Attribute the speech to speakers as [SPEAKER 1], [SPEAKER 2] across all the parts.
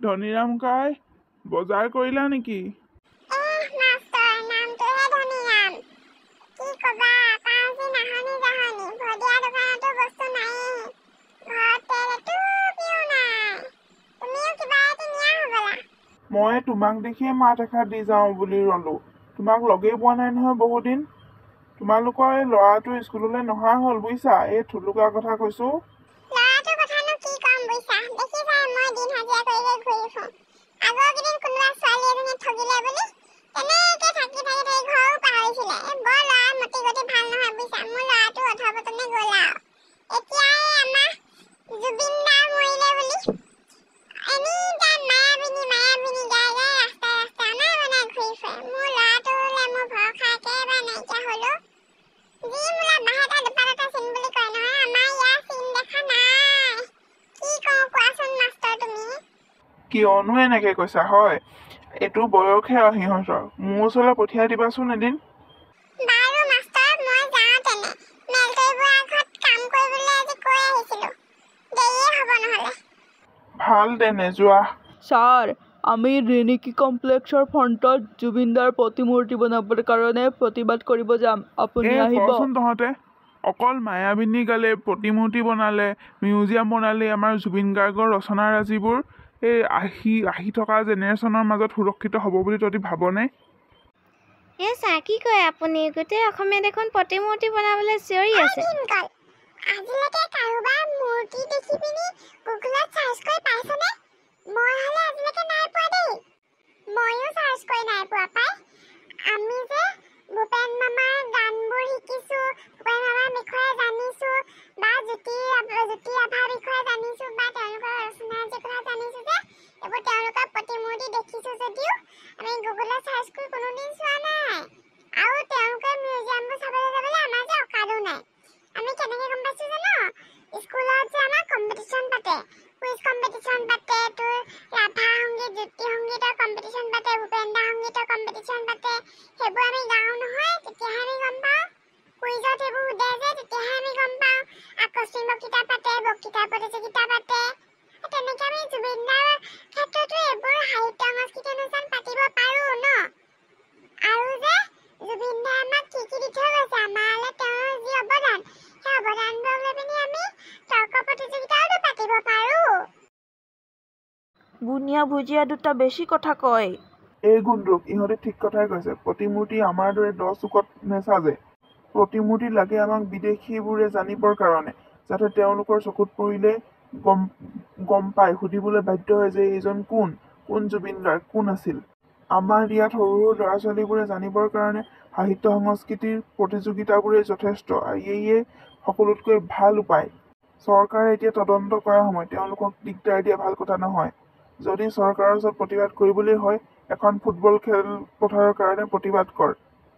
[SPEAKER 1] ধনীৰাম কাই বজাৰ কৰিলা নেকি? মই তোমাক দেখিয়ে মাত এষাৰ দি যাওঁ বুলি ৰলো। তোমাক লগেই পোৱা নাই নহয় বহুদিন। তোমালোকৰ এই ল'ৰাটো স্কুললৈ নহা হ'ল বুজিছা। এই থুলুকাৰ কথা কৈছো। কিয়নো এনেকে কৈছা হয়? এইটো বয়সহে সিহঁতৰ। মোৰ ওচৰলৈ পঠিয়াই দিবাচোন এদিন। ভাল তেনে যোৱা।
[SPEAKER 2] ছাৰ, আমি ৰিনিকি কমপ্লেক্সৰ ফ্ৰণ্টত জুবিনদাৰ প্ৰতিমূৰ্তি বনাবৰ কাৰণে প্ৰতিবাদ কৰিব যাম। আপুনি আহিব?
[SPEAKER 1] কচোন তহঁতে অকল মায়াবিনী গালে, প্ৰতিমূৰ্তি বনালে, মিউজিয়াম বনালে, আমাৰ জুবিন গাৰ্গৰ ৰচনাৰাজিবোৰ এই আহি থকা জেনেৰেশ্যনৰ মাজত সুৰক্ষিত হ'ব বুলি তহঁতি ভাবনে?
[SPEAKER 3] ছাৰ কি কয় আপুনি? গোটেই অসমীয়া দেখোন প্ৰতিমূৰ্তি বনাবলৈ চিঞৰি আছে। আজিলৈকে কাৰোবাৰ মূৰ্তি দেখি পিনি গুগলত চাৰ্চ কৰি পাইছনে? মই হলে আজিলৈকে নাই পোৱা দেই। ময়ো চাৰ্চ কৰি নাই পোৱা পাই। আমি যে ভূপেন মামাৰ গানবোৰ শিকিছো, ভূপেন মামাৰ বিষয়ে জানিছো, বা জ্যোতি ৰাভাৰ বিষয়ে জানিছো, বা তেওঁলোকৰ ৰচনাৰ কথা জানিছো যে এইবোৰ তেওঁলোকৰ প্ৰতিমূৰ্তি দেখিছো যদিও আমি গুগলত চাৰ্চ কৰি কোনোদিন চোৱা নাই। আৰু তেওঁলোকৰ মিউজিয়ামবোৰ চাবলৈ যাবলৈ আমাৰ যে অকাদো নাই। আমি কেনেকে গম পাইছো জানো? স্কুলত যে আমাৰ কম্পিটিশ্যন পাতে, কুইজ কম্পিটিশ্যন পাতে, তোৰ ৰাভা সংগীত, জ্যোতি সংগীতৰ কম্পিটিশ্যন পাতে, ভূপেন দা সংগীতৰ কম্পিটিশ্যন পাতে, সেইবোৰ আমি গাওঁ নহয়, তেতিয়াহে আমি গম পাওঁ। কুইজত সেইবোৰ সোধে যে তেতিয়াহে আমি গম পাওঁ। আকস্মিক বক্তৃতা পাতে, বক্তৃতা প্ৰতিযোগিতা পাতে। তেনেকে আমি জুবিন দাৰ ক্ষেত্ৰতো এইবোৰ সাহিত্য সংস্কৃতি অনুষ্ঠান পাতিব পাৰো ন। আৰু যে জুবিন দাই আমাক কি কি দি থৈ গৈছে, আমালৈ তেওঁৰ যি অৱদান, সেই অৱদানবোৰ লৈ পিনি আমি তৰ্ক প্ৰতিযোগিতাও পাতিব পাৰো।
[SPEAKER 2] বুনিয়া ভুজিয়া দুটা বেছি কথা কয়।
[SPEAKER 1] এই গুণদ্ৰুপ, ইহঁতে ঠিক কথাই কৈছে। প্ৰতিমূৰ্তি আমাৰ দৰে 10 চুকত নেচাজে। প্ৰতিমূৰ্তি লাগে আমাক বিদেশীবোৰে জানিবৰ কাৰণে, যাতে তেওঁলোকৰ চকুত পৰিলে গম পায়, সুধিবলৈ বাধ্য হয় যে এইজন কোন জুবিন গাৰ্গ, কোন আছিল। আমাৰ ইয়াত সৰু সৰু ল'ৰা ছোৱালীবোৰে জানিবৰ কাৰণে সাহিত্য সংস্কৃতিৰ প্ৰতিযোগিতাবোৰে যথেষ্ট। ইয়ে সকলোতকৈ ভাল উপায়। চৰকাৰে এতিয়া তদন্ত কৰাৰ সময়, তেওঁলোকক দিগদাৰ দিয়া ভাল কথা নহয়। যদি চৰকাৰৰ ওচৰত প্ৰতিবাদ কৰিবলৈ হয়, এখন ফুটবল খেলপথাৰৰ কাৰণে প্ৰতিবাদ কৰ।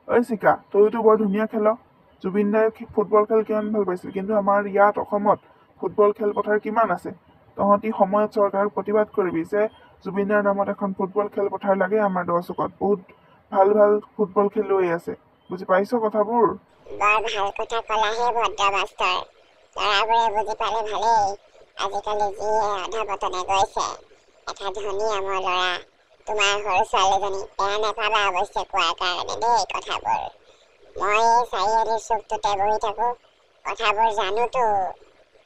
[SPEAKER 1] ঐ চিকা, তইতো বৰ ধুনীয়া খেল। জুবিন দাই ফুটবল খেল কিমান ভাল পাইছিল, কিন্তু আমাৰ ইয়াত অসমত ফুটবল খেলপথাৰ কিমান আছে? তহঁতি সময়ত চৰকাৰক প্ৰতিবাদ কৰিবি যে জুবিন দাৰ নামত এখন ফুটবল খেলপথাৰ লাগে আমাৰ 10 চুকত। বহুত ভাল ভাল ফুটবল খেলুৱৈ আছে। বুজি পাইছ কথাবোৰ?
[SPEAKER 3] বৰ ভাল কথা কলাহে ভদ্ৰবাস্তৰ। ল'ৰাবোৰে বুজি পালে ভালেই। আজিকালি যিহে অধপতনে গৈছে। এটা ধনী আমাৰ ল'ৰা, তোমাৰ সৰু ছোৱালীজনী, বেয়া নাপাবা অৱশ্যে কোৱাৰ কাৰণে দেই কথাবোৰ। মই চাৰিআলিৰ চুকটোতে বহি থাকো, কথাবোৰ জানোতো,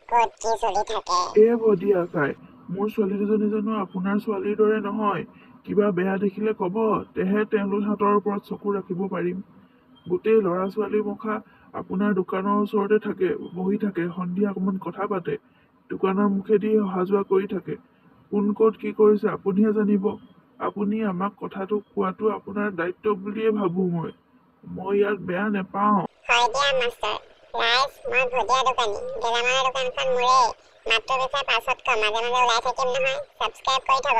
[SPEAKER 3] ক'ত কি চলি থাকে।
[SPEAKER 1] ভদিয়া কাই, মোৰ ছোৱালী দুজনী জানো আপোনাৰ ছোৱালীৰ দৰে নহয়? কিবা বেয়া দেখিলে কব, তেহে তেওঁলোকৰ ওপৰত চকু ৰাখিব পাৰিম। গোটেই ল'ৰা ছোৱালী মুখা আপোনাৰ দোকানৰ ওচৰতে থাকে, বহি থাকে, সন্ধিয়া অকমান কথা পাতে, দোকানৰ মুখেদি অহা যোৱা কৰি থাকে। কোন ক'ত কি কৰিছে আপুনিহে জানিব। আপুনি আমাক কথাটো কোৱাটো আপোনাৰ দায়িত্ব বুলিয়ে ভাবো। মই ইয়াত বেয়া নেপাওঁ।
[SPEAKER 3] হয় দিয়া মাষ্টাৰ। ৰাইজ, মই ভদিয়া দোকানী। গেলামালৰ দোকানখন মোৰে। মাত্ৰ বেচা পাছত কম, মাজে মাজে ওলাই থাকিম নহয়। ছাবস্ক্ৰাইব কৰি থব।